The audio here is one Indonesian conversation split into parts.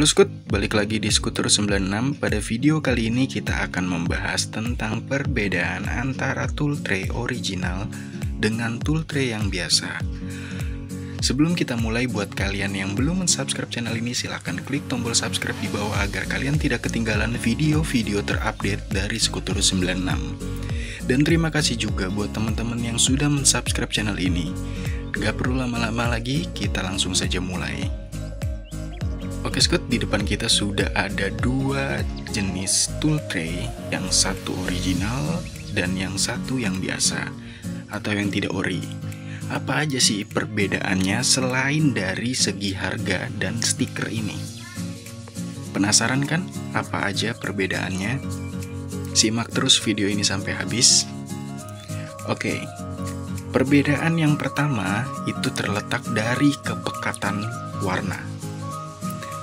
Halo Skut, balik lagi di Skuter 96. Pada video kali ini kita akan membahas tentang perbedaan antara tool tray original dengan tool tray yang biasa. Sebelum kita mulai, buat kalian yang belum subscribe channel ini, silahkan klik tombol subscribe di bawah agar kalian tidak ketinggalan video-video terupdate dari Skuter 96. Dan terima kasih juga buat teman-teman yang sudah subscribe channel ini. Gak perlu lama-lama lagi, kita langsung saja mulai. Oke Skut, di depan kita sudah ada dua jenis tool tray, yang satu original dan yang satu yang biasa atau yang tidak ori. Apa aja sih perbedaannya selain dari segi harga dan stiker ini? Penasaran kan apa aja perbedaannya? Simak terus video ini sampai habis. Oke, perbedaan yang pertama itu terletak dari kepekatan warna,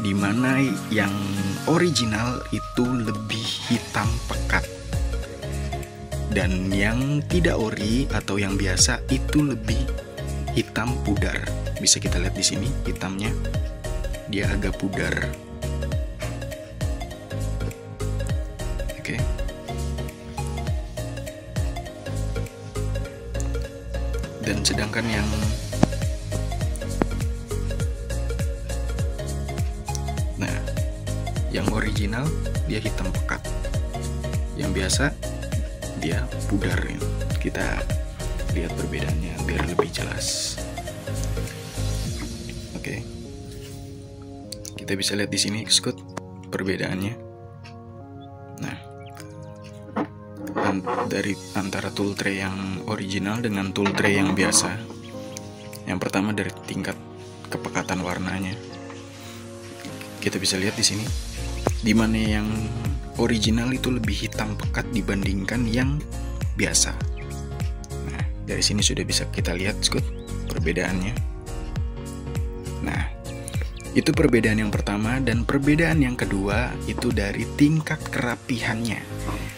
dimana yang original itu lebih hitam pekat dan yang tidak ori atau yang biasa itu lebih hitam pudar. Bisa kita lihat di sini hitamnya, dia agak pudar. Oke. Dan sedangkan yang original dia hitam pekat, yang biasa dia pudar. Kita lihat perbedaannya biar lebih jelas. Oke, kita bisa lihat di sini Skut perbedaannya. Nah, dari antara tool tray yang original dengan tool tray yang biasa, yang pertama dari tingkat kepekatan warnanya. Kita bisa lihat di sini, dimana yang original itu lebih hitam pekat dibandingkan yang biasa. Nah, dari sini sudah bisa kita lihat Skut perbedaannya. Nah, itu perbedaan yang pertama. Dan perbedaan yang kedua itu dari tingkat kerapihannya,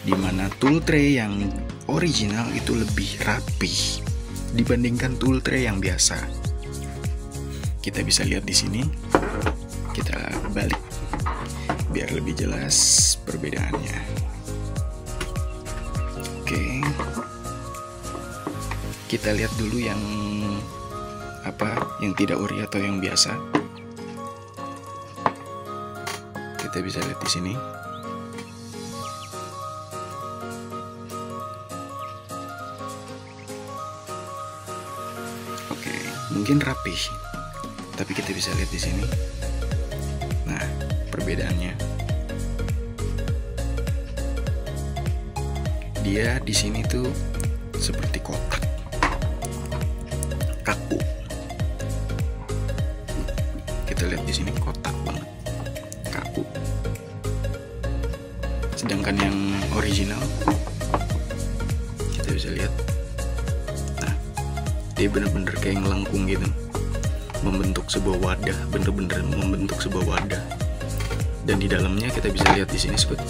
dimana tool tray yang original itu lebih rapih dibandingkan tool tray yang biasa. Kita bisa lihat di sini, kita balik biar lebih jelas perbedaannya. Oke, kita lihat dulu yang yang tidak ori atau yang biasa. Kita bisa lihat di sini. Oke, mungkin rapih, tapi kita bisa lihat di sini. Nah, perbedaannya, dia di sini tuh seperti kotak, kaku. Kita lihat di sini kotak banget, kaku. Sedangkan yang original, kita bisa lihat, nah, dia bener-bener kayak ngelengkung gitu, membentuk sebuah wadah, bener-bener membentuk sebuah wadah. Dan di dalamnya kita bisa lihat di sini Skut,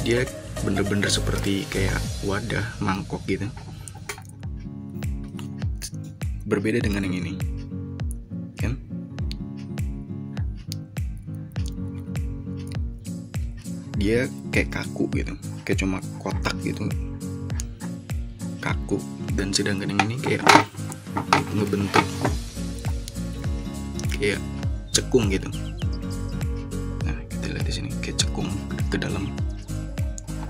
dia bener-bener seperti kayak wadah mangkok gitu. Berbeda dengan yang ini, kan? Dia kayak kaku gitu, kayak cuma kotak gitu, kaku. Dan sedangkan yang ini kayak ngebentuk kayak cekung gitu. Nah, kita lihat di sini kayak cekung ke dalam.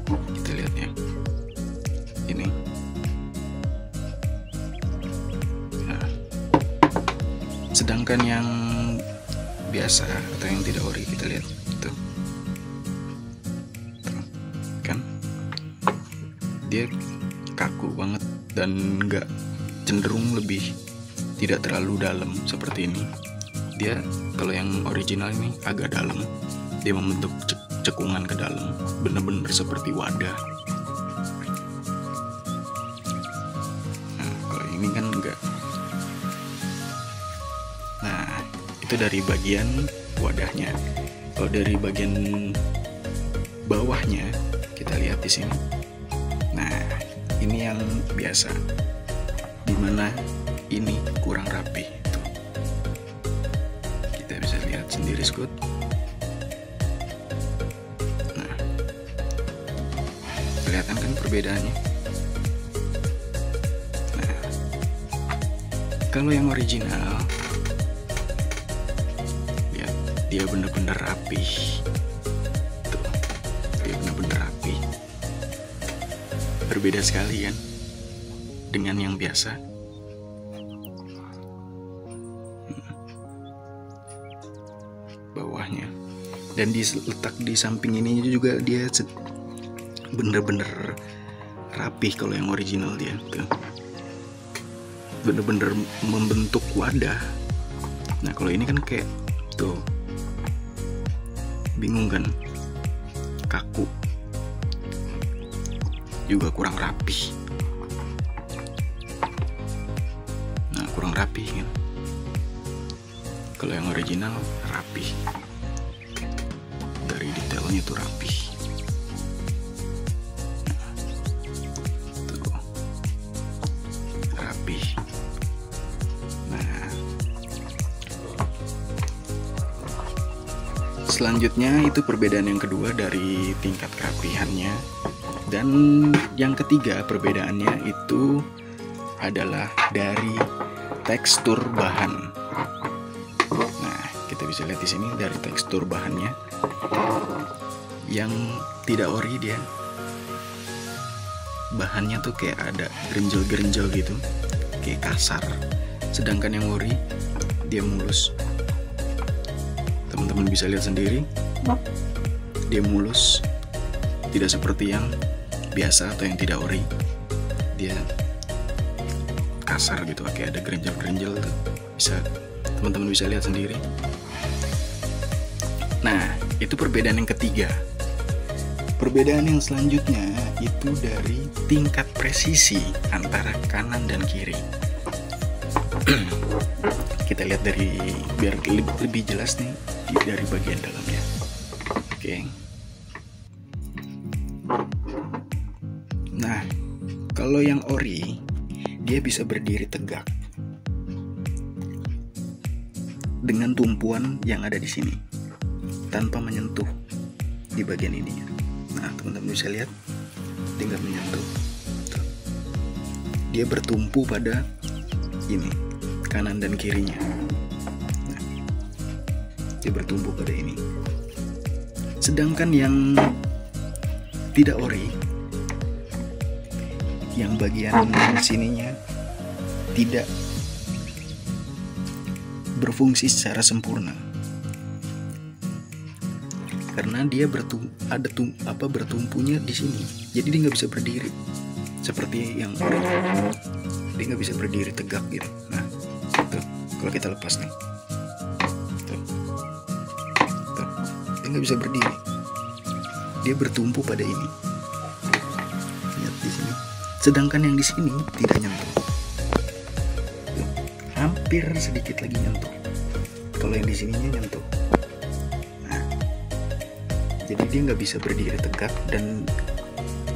Kita lihat ya, ini. Nah, sedangkan yang biasa atau yang tidak ori, kita lihat tuh, kan? Dia kaku banget dan nggak, cenderung lebih tidak terlalu dalam seperti ini. Dia kalau yang original ini agak dalam, dia membentuk cekungan ke dalam, bener-bener seperti wadah. Nah, kalau ini kan enggak. Nah, itu dari bagian wadahnya. Kalau dari bagian bawahnya, kita lihat di sini. Nah, ini yang biasa, dimana ini kurang rapi. Tuh, kita bisa lihat sendiri Skut. Kelihatan kan perbedaannya? Nah, kalau yang original, lihat, dia bener-bener rapih. Tuh, dia bener-bener rapih. Berbeda sekali kan dengan yang biasa. Bawahnya, dan diletak di samping ini juga dia bener-bener rapih. Kalau yang original dia tuh bener-bener membentuk wadah. Nah kalau ini kan kayak tuh, bingung kan, kaku, juga kurang rapih. Nah kurang rapih kan. Kalau yang original rapih, dari detailnya tuh rapih. Tuh, rapih. Nah, selanjutnya itu perbedaan yang kedua dari tingkat kerapihannya. Dan yang ketiga perbedaannya itu adalah dari tekstur bahan. Kita bisa lihat di sini dari tekstur bahannya. Yang tidak ori dia bahannya tuh kayak ada gerenjel-gerenjel gitu, kayak kasar. Sedangkan yang ori dia mulus. Teman-teman bisa lihat sendiri, dia mulus, tidak seperti yang biasa atau yang tidak ori. Dia kasar gitu, kayak ada gerenjel-gerenjel tuh. Teman-teman bisa lihat sendiri. Nah, itu perbedaan yang ketiga. Perbedaan yang selanjutnya itu dari tingkat presisi antara kanan dan kiri. Kita lihat biar lebih jelas nih dari bagian dalamnya. Oke. Nah, kalau yang ori dia bisa berdiri tegak dengan tumpuan yang ada di sini, tanpa menyentuh di bagian ininya. Nah, teman-teman bisa lihat, dia nggak menyentuh. Tuh. Dia bertumpu pada ini, kanan dan kirinya. Nah, dia bertumpu pada ini. Sedangkan yang tidak ori, yang bagian sininya tidak berfungsi secara sempurna. Karena dia bertumpunya di sini, jadi dia nggak bisa berdiri seperti yang ori. Dia nggak bisa berdiri tegak gitu. Nah, tuh, kalau kita lepas nih, tuh, dia nggak bisa berdiri. Dia bertumpu pada ini. Lihat di sini. Sedangkan yang di sini tidak nyentuh. Tuh, hampir sedikit lagi nyentuh. Kalau yang di sininya nyentuh. Jadi dia nggak bisa berdiri tegak dan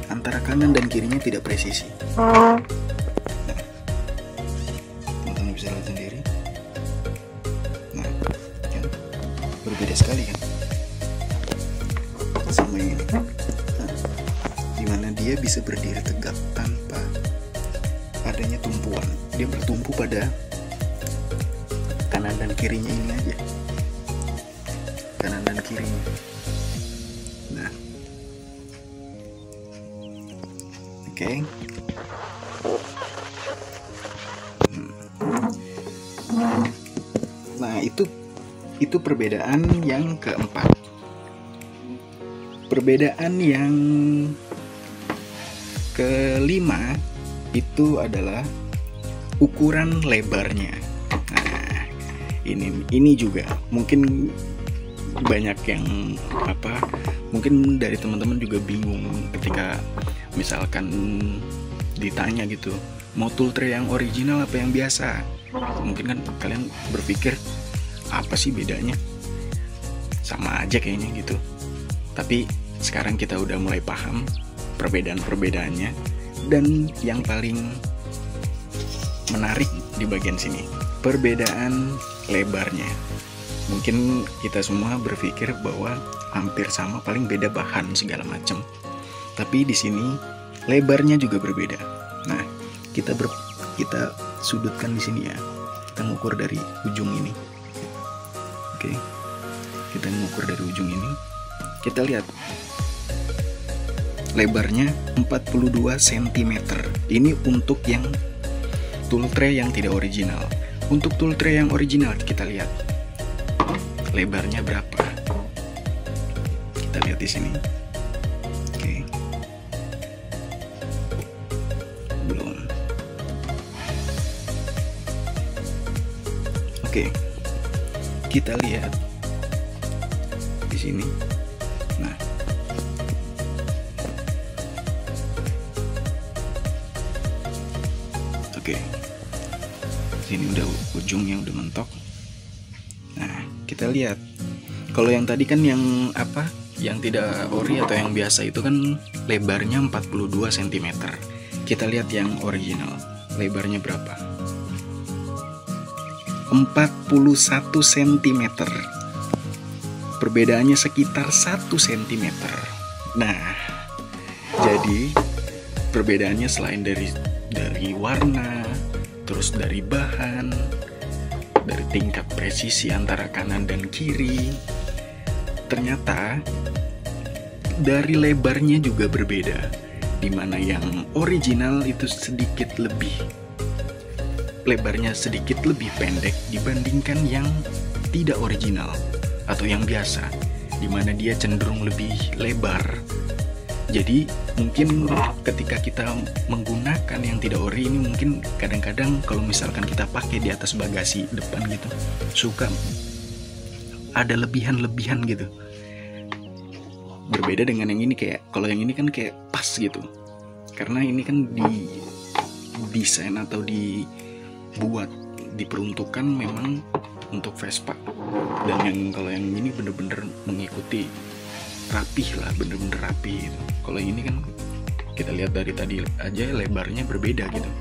antara kanan dan kirinya tidak presisi. Nah, teman-teman bisa lihat sendiri. Nah, kan berbeda sekali kan sama ini. Nah, dimana dia bisa berdiri tegak tanpa adanya tumpuan. Dia bertumpu pada kanan dan kirinya ini aja. Kanan dan kirinya. Nah, oke. Nah, itu perbedaan yang keempat. Perbedaan yang kelima itu adalah ukuran lebarnya. Nah, ini juga mungkin banyak yang mungkin dari teman-teman juga bingung ketika misalkan ditanya gitu, mau tool tray yang original apa yang biasa. Mungkin kan kalian berpikir apa sih bedanya, sama aja kayaknya gitu. Tapi sekarang kita udah mulai paham perbedaan-perbedaannya. Dan yang paling menarik di bagian sini, perbedaan lebarnya. Mungkin kita semua berpikir bahwa hampir sama, paling beda bahan segala macam. Tapi di sini lebarnya juga berbeda. Nah, kita sudutkan di sini ya. Kita ngukur dari ujung ini. Oke. Kita ngukur dari ujung ini. Kita lihat lebarnya 42 cm. Ini untuk yang tool tray yang tidak original. Untuk tool tray yang original kita lihat lebarnya berapa. Kita lihat di sini. Oke. Belum. Oke. Kita lihat di sini. Nah, oke, sini udah ujungnya udah mentok. Nah, kita lihat kalau yang tadi kan yang apa, yang tidak ori atau yang biasa itu kan lebarnya 42 cm. Kita lihat yang original, lebarnya berapa? 41 cm. Perbedaannya sekitar 1 cm. Nah, jadi perbedaannya selain dari warna, terus dari bahan, dari tingkat presisi antara kanan dan kiri, ternyata dari lebarnya juga berbeda, dimana yang original itu sedikit lebih, lebarnya sedikit lebih pendek dibandingkan yang tidak original atau yang biasa, dimana dia cenderung lebih lebar. Jadi mungkin ketika kita menggunakan yang tidak ori ini, mungkin kadang-kadang kalau misalkan kita pakai di atas bagasi depan gitu, suka ada lebihan-lebihan gitu. Berbeda dengan yang ini, kayak kalau yang ini kan kayak pas gitu, karena ini kan di desain atau dibuat, diperuntukkan memang untuk Vespa. Dan yang kalau yang ini bener-bener mengikuti rapih lah, bener-bener rapi gitu. Kalau yang ini kan kita lihat dari tadi aja lebarnya berbeda gitu.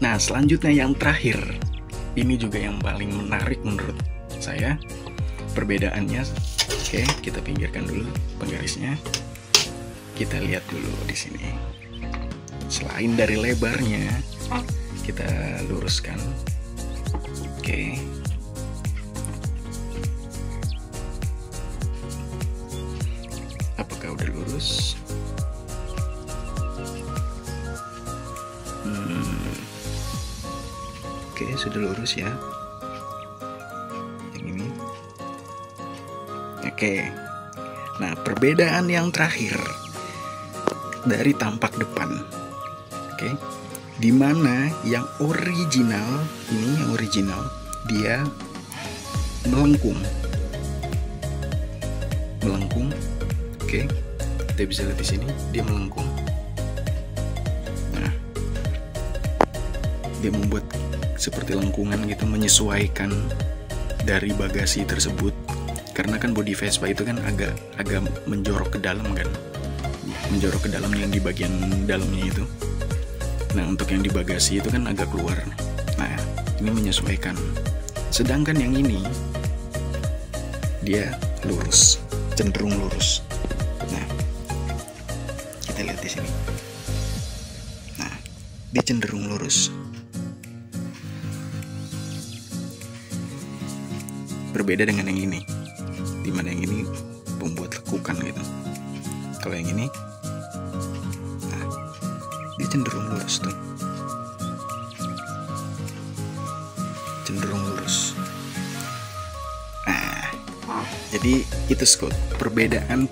Nah, selanjutnya yang terakhir, ini juga yang paling menarik menurut saya perbedaannya. Oke, kita pinggirkan dulu penggarisnya. Kita lihat dulu di sini. Selain dari lebarnya, kita luruskan. Oke. Apakah udah lurus? Oke, sudah lurus ya. Yang ini. Oke. Nah, perbedaan yang terakhir dari tampak depan. Oke. Dimana yang original, ini yang original, dia melengkung. Oke, kita bisa lihat di sini dia melengkung. Nah, dia membuat seperti lengkungan gitu, menyesuaikan dari bagasi tersebut. Karena kan bodi Vespa itu kan agak menjorok ke dalam kan, menjorok ke dalam yang di bagian dalamnya itu. Nah, untuk yang di bagasi itu kan agak keluar. Nah, ini menyesuaikan. Sedangkan yang ini dia lurus, cenderung lurus. Nah, kita lihat di sini. Nah, dia cenderung lurus. Berbeda dengan yang ini, dimana yang ini membuat lekukan gitu. Kalau yang ini, nah, dia cenderung lurus tuh, cenderung lurus. Nah, jadi itu Scott, perbedaan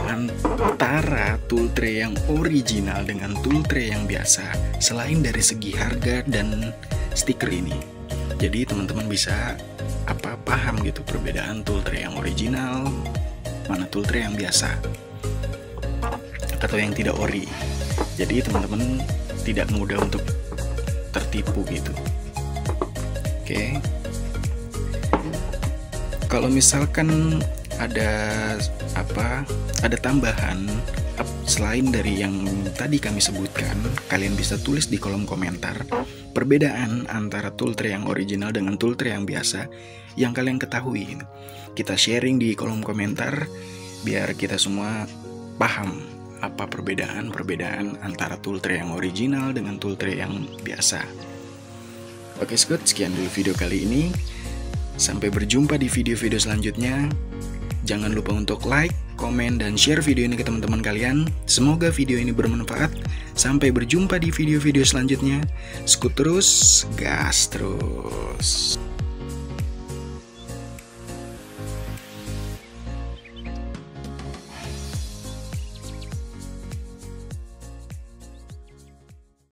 antara tool tray yang original dengan tool tray yang biasa, selain dari segi harga dan stiker ini. Jadi teman-teman bisa paham gitu perbedaan tool tray yang original, mana tool tray yang biasa atau yang tidak ori. Jadi teman-teman tidak mudah untuk tertipu gitu. Oke. Kalau misalkan ada tambahan selain dari yang tadi kami sebutkan, kalian bisa tulis di kolom komentar perbedaan antara tool tray yang original dengan tool tray yang biasa yang kalian ketahui. Kita sharing di kolom komentar biar kita semua paham apa perbedaan antara tool tray yang original dengan tool tray yang biasa. Oke Squad, sekian dulu video kali ini. Sampai berjumpa di video-video selanjutnya. Jangan lupa untuk like, komen, dan share video ini ke teman-teman kalian. Semoga video ini bermanfaat. Sampai berjumpa di video-video selanjutnya. Skut terus, gas terus.